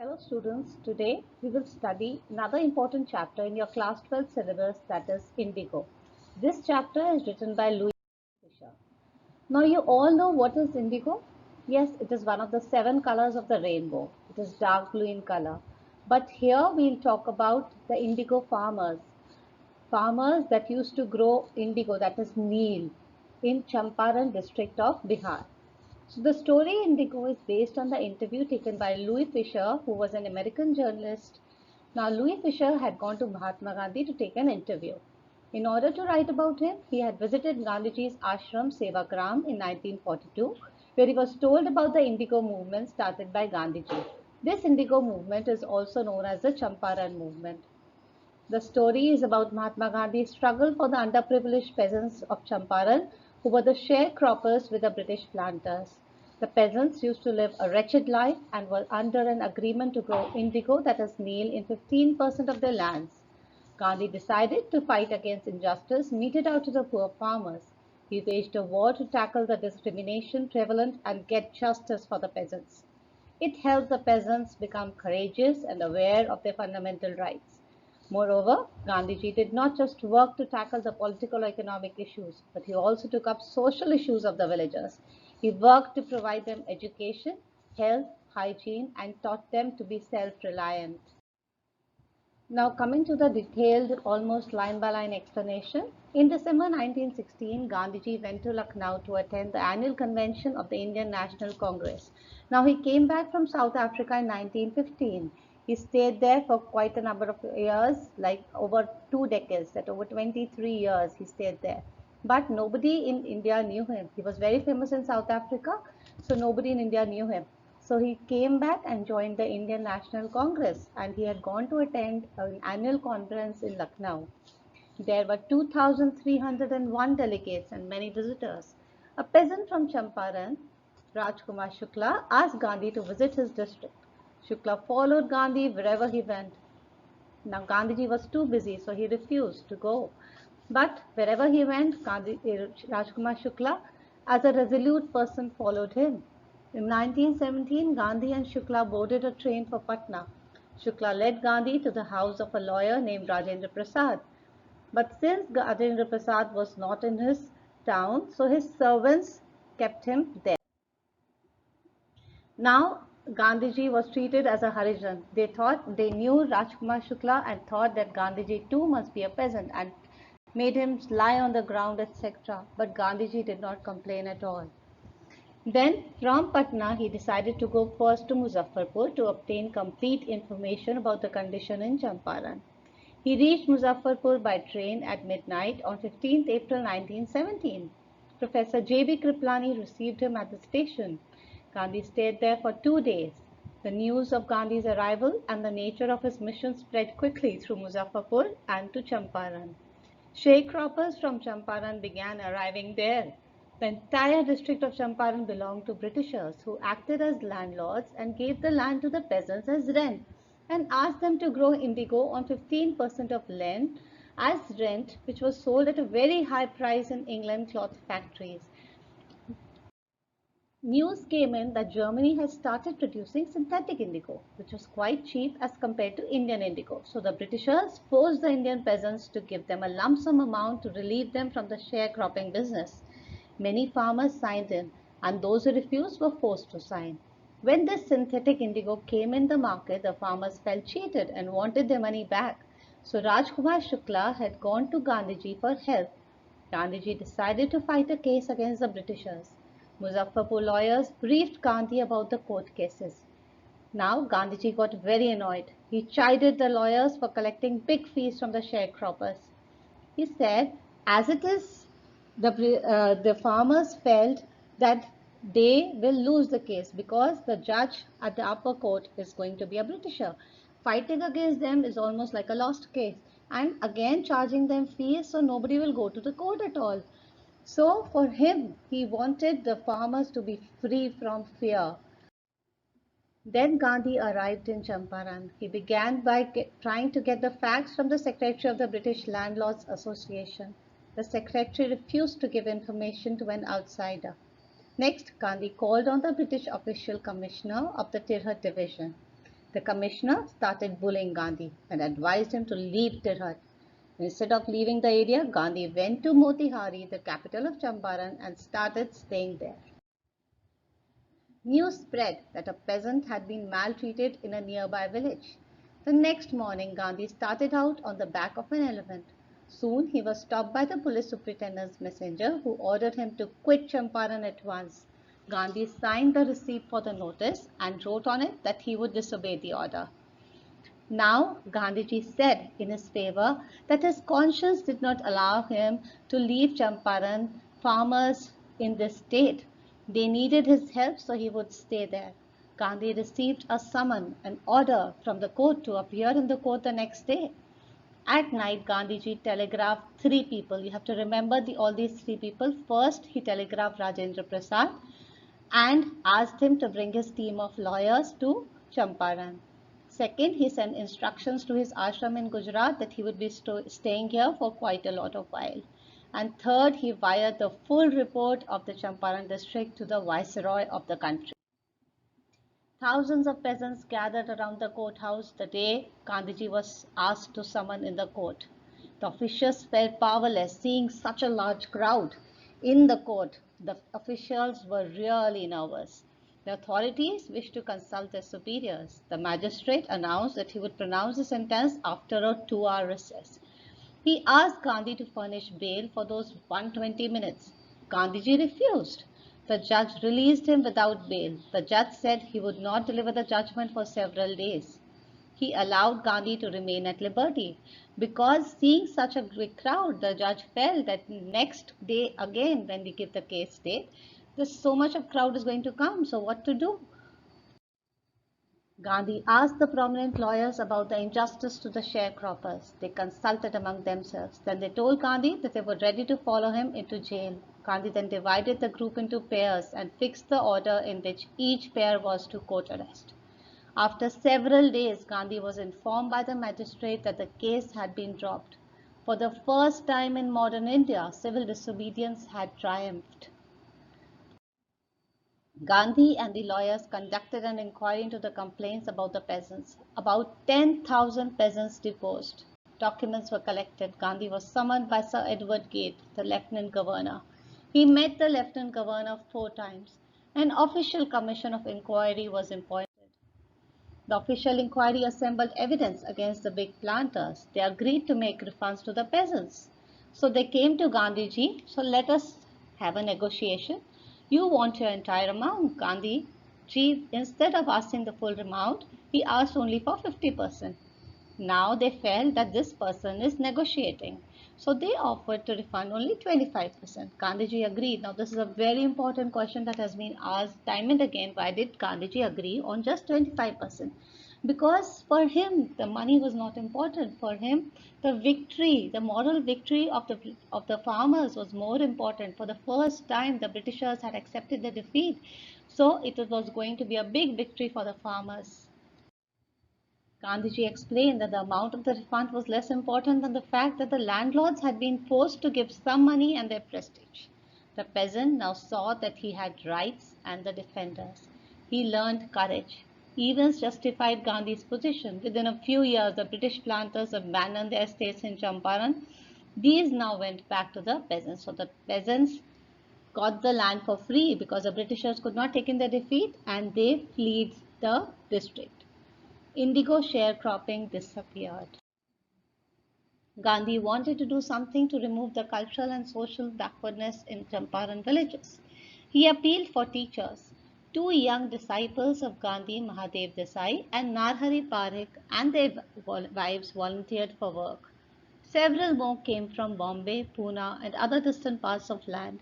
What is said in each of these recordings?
Hello students, today we will study another important chapter in your class 12 syllabus, that is Indigo. This chapter is written by Louis Fisher. Now you all know what is indigo? Yes, it is one of the 7 colors of the rainbow. It is dark blue in color. But here we'll talk about the indigo farmers that used to grow indigo, that is Neel, in Champaran district of Bihar. So the story Indigo is based on the interview taken by Louis Fisher, who was an American journalist. Now Louis Fisher had gone to Mahatma Gandhi to take an interview. In order to write about him, he had visited Gandhiji's ashram Sevagram in 1942, where he was told about the Indigo movement started by Gandhiji. This Indigo movement is also known as the Champaran movement. The story is about Mahatma Gandhi's struggle for the underprivileged peasants of Champaran, who were the sharecroppers with the British planters. The peasants used to live a wretched life and were under an agreement to grow indigo, that is Neel, in 15% of their lands. Gandhi decided to fight against injustice meted out to the poor farmers. He waged a war to tackle the discrimination prevalent and get justice for the peasants. It helped the peasants become courageous and aware of their fundamental rights. Moreover, Gandhiji did not just work to tackle the political or economic issues, but he also took up social issues of the villagers. He worked to provide them education, health, hygiene, and taught them to be self-reliant. Now coming to the detailed, almost line-by-line explanation. In December 1916, Gandhiji went to Lucknow to attend the annual convention of the Indian National Congress. Now he came back from South Africa in 1915. He stayed there for quite a number of years, like over 2 decades, that over 23 years he stayed there. But nobody in India knew him. He was very famous in South Africa, so nobody in India knew him. So he came back and joined the Indian National Congress, and he had gone to attend an annual conference in Lucknow. There were 2,301 delegates and many visitors. A peasant from Champaran, Rajkumar Shukla, asked Gandhi to visit his district. Shukla followed Gandhi wherever he went. Now Gandhiji was too busy, so he refused to go. But wherever he went, Rajkumar Shukla, as a resolute person, followed him. In 1917, Gandhi and Shukla boarded a train for Patna. Shukla led Gandhi to the house of a lawyer named Rajendra Prasad. But since Rajendra Prasad was not in his town, so his servants kept him there. Now Gandhiji was treated as a Harijan. They knew Rajkumar Shukla and thought that Gandhiji too must be a peasant and made him lie on the ground, etc. But Gandhiji did not complain at all. Then from Patna he decided to go first to Muzaffarpur to obtain complete information about the condition in Champaran. He reached Muzaffarpur by train at midnight on 15th April 1917. Professor J.B. Kriplani received him at the station. Gandhi stayed there for 2 days. The news of Gandhi's arrival and the nature of his mission spread quickly through Muzaffarpur and to Champaran. Sharecroppers from Champaran began arriving there. The entire district of Champaran belonged to Britishers, who acted as landlords and gave the land to the peasants as rent and asked them to grow indigo on 15% of land as rent, which was sold at a very high price in England cloth factories. News came in that Germany has started producing synthetic indigo, which was quite cheap as compared to Indian indigo. So the Britishers forced the Indian peasants to give them a lump sum amount to relieve them from the sharecropping business. Many farmers signed in, and those who refused were forced to sign. When this synthetic indigo came in the market, the farmers felt cheated and wanted their money back. So Rajkumar Shukla had gone to Gandhiji for help. Gandhiji decided to fight a case against the Britishers. Muzaffarpur lawyers briefed Gandhi about the court cases. Now Gandhiji got very annoyed. He chided the lawyers for collecting big fees from the sharecroppers. He said, as it is, the farmers felt that they will lose the case because the judge at the upper court is going to be a Britisher. Fighting against them is almost like a lost case. And again charging them fees, so nobody will go to the court at all. So for him, he wanted the farmers to be free from fear. Then Gandhi arrived in Champaran. He began by trying to get the facts from the secretary of the British Landlords Association. The secretary refused to give information to an outsider. Next, Gandhi called on the British official commissioner of the Tirhut division. The commissioner started bullying Gandhi and advised him to leave Tirhat. Instead of leaving the area, Gandhi went to Motihari, the capital of Champaran, and started staying there. News spread that a peasant had been maltreated in a nearby village. The next morning, Gandhi started out on the back of an elephant. Soon he was stopped by the police superintendent's messenger, who ordered him to quit Champaran at once. Gandhi signed the receipt for the notice and wrote on it that he would disobey the order. Now, Gandhiji said in his favor that his conscience did not allow him to leave Champaran farmers in this state. They needed his help, so he would stay there. Gandhi received a summon, an order from the court to appear in the court the next day. At night, Gandhiji telegraphed three people. You have to remember all these three people. First, he telegraphed Rajendra Prasad and asked him to bring his team of lawyers to Champaran. Second, he sent instructions to his ashram in Gujarat that he would be staying here for quite a lot of while. And third, he wired the full report of the Champaran district to the viceroy of the country. Thousands of peasants gathered around the courthouse the day Gandhiji was asked to summon in the court. The officials felt powerless seeing such a large crowd in the court. The officials were really nervous. The authorities wished to consult their superiors. The magistrate announced that he would pronounce the sentence after a 2-hour recess. He asked Gandhi to furnish bail for those 120 minutes. Gandhiji refused. The judge released him without bail. The judge said he would not deliver the judgment for several days. He allowed Gandhi to remain at liberty. Because seeing such a big crowd, the judge felt that next day again when we give the case date, there's so much of crowd is going to come, so what to do? Gandhi asked the prominent lawyers about the injustice to the sharecroppers. They consulted among themselves. Then they told Gandhi that they were ready to follow him into jail. Gandhi then divided the group into pairs and fixed the order in which each pair was to court arrest. After several days, Gandhi was informed by the magistrate that the case had been dropped. For the first time in modern India, civil disobedience had triumphed. Gandhi and the lawyers conducted an inquiry into the complaints about the peasants. About 10,000 peasants deposed. Documents were collected. Gandhi was summoned by Sir Edward Gate, the Lieutenant Governor. He met the Lieutenant Governor 4 times. An official commission of inquiry was appointed. The official inquiry assembled evidence against the big planters. They agreed to make refunds to the peasants. So they came to Gandhiji, so let us have a negotiation. You want your entire amount. Gandhiji, instead of asking the full amount, he asked only for 50%. Now they felt that this person is negotiating. So they offered to refund only 25%. Gandhiji agreed. Now this is a very important question that has been asked time and again. Why did Gandhiji agree on just 25%? Because for him, the money was not important. For him, the victory, the moral victory of the farmers was more important. For the first time, the Britishers had accepted the defeat. So it was going to be a big victory for the farmers. Gandhiji explained that the amount of the refund was less important than the fact that the landlords had been forced to give some money and their prestige. The peasant now saw that he had rights and the defenders. He learned courage. Events justified Gandhi's position. Within a few years, the British planters abandoned their estates in Champaran. These now went back to the peasants. So the peasants got the land for free because the Britishers could not take in the defeat and they fled the district. Indigo sharecropping disappeared. Gandhi wanted to do something to remove the cultural and social backwardness in Champaran villages. He appealed for teachers. 2 young disciples of Gandhi, Mahadev Desai and Narhari Parikh, and their wives volunteered for work. Several more came from Bombay, Pune, and other distant parts of land.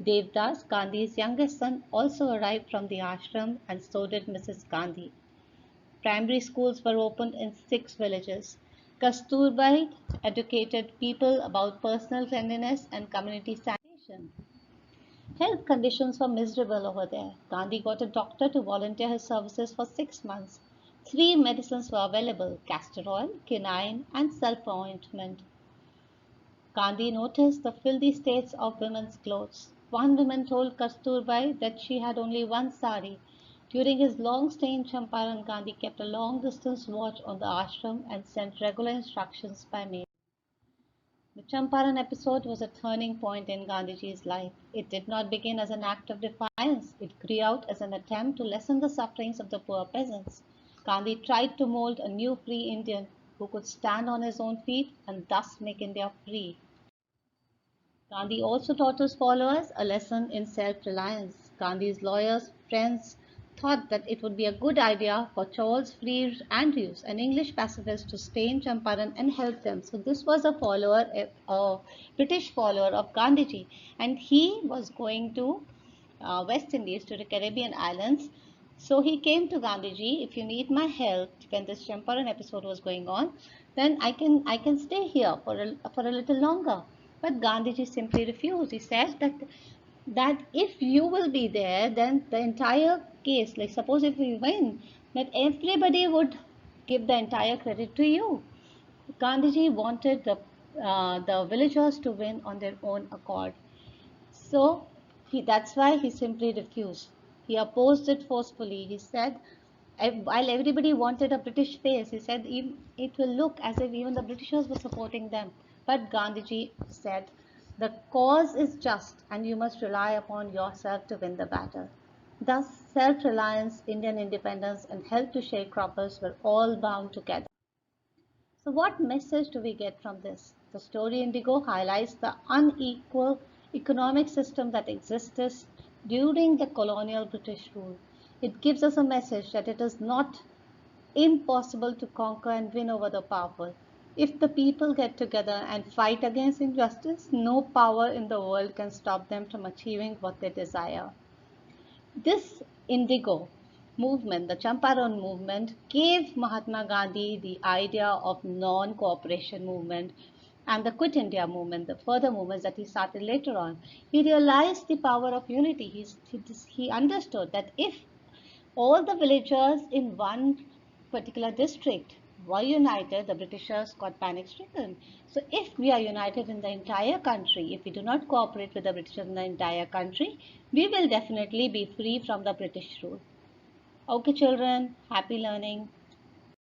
Devdas, Gandhi's youngest son, also arrived from the ashram, and so did Mrs. Gandhi. Primary schools were opened in 6 villages. Kasturbai educated people about personal cleanliness and community sanitation. Health conditions were miserable over there. Gandhi got a doctor to volunteer his services for 6 months. 3 medicines were available: castor oil, quinine, and sulfur ointment. Gandhi noticed the filthy states of women's clothes. One woman told Kasturbai that she had only one sari. During his long stay in Champaran, Gandhi kept a long-distance watch on the ashram and sent regular instructions by mail. The Champaran episode was a turning point in Gandhiji's life. It did not begin as an act of defiance. It grew out as an attempt to lessen the sufferings of the poor peasants. Gandhi tried to mold a new free Indian who could stand on his own feet and thus make India free. Gandhi also taught his followers a lesson in self-reliance. Gandhi's lawyers, friends, thought that it would be a good idea for Charles Freer Andrews, an English pacifist, to stay in Champaran and help them. So this was a British follower of Gandhiji, and he was going to West Indies, to the Caribbean islands. So he came to Gandhiji, if you need my help when this Champaran episode was going on, then I can stay here for a little longer. But Gandhiji simply refused. He said that if you will be there, then the entire case, like suppose if we win, that everybody would give the entire credit to you. Gandhiji wanted the villagers to win on their own accord. So that's why he simply refused. He opposed it forcefully. He said, while everybody wanted a British face, he said it will look as if even the Britishers were supporting them. But Gandhiji said, the cause is just and you must rely upon yourself to win the battle. Thus, self-reliance, Indian independence, and help to sharecroppers were all bound together. So, what message do we get from this? The story Indigo highlights the unequal economic system that existed during the colonial British rule. It gives us a message that it is not impossible to conquer and win over the powerful. If the people get together and fight against injustice, no power in the world can stop them from achieving what they desire. This Indigo movement, the Champaran movement, gave Mahatma Gandhi the idea of non-cooperation movement and the Quit India movement, the further movements that he started later on. He realized the power of unity. He understood that if all the villagers in one particular district were united, the Britishers got panic stricken. So, if we are united in the entire country, if we do not cooperate with the Britishers in the entire country, we will definitely be free from the British rule. Okay, children, happy learning.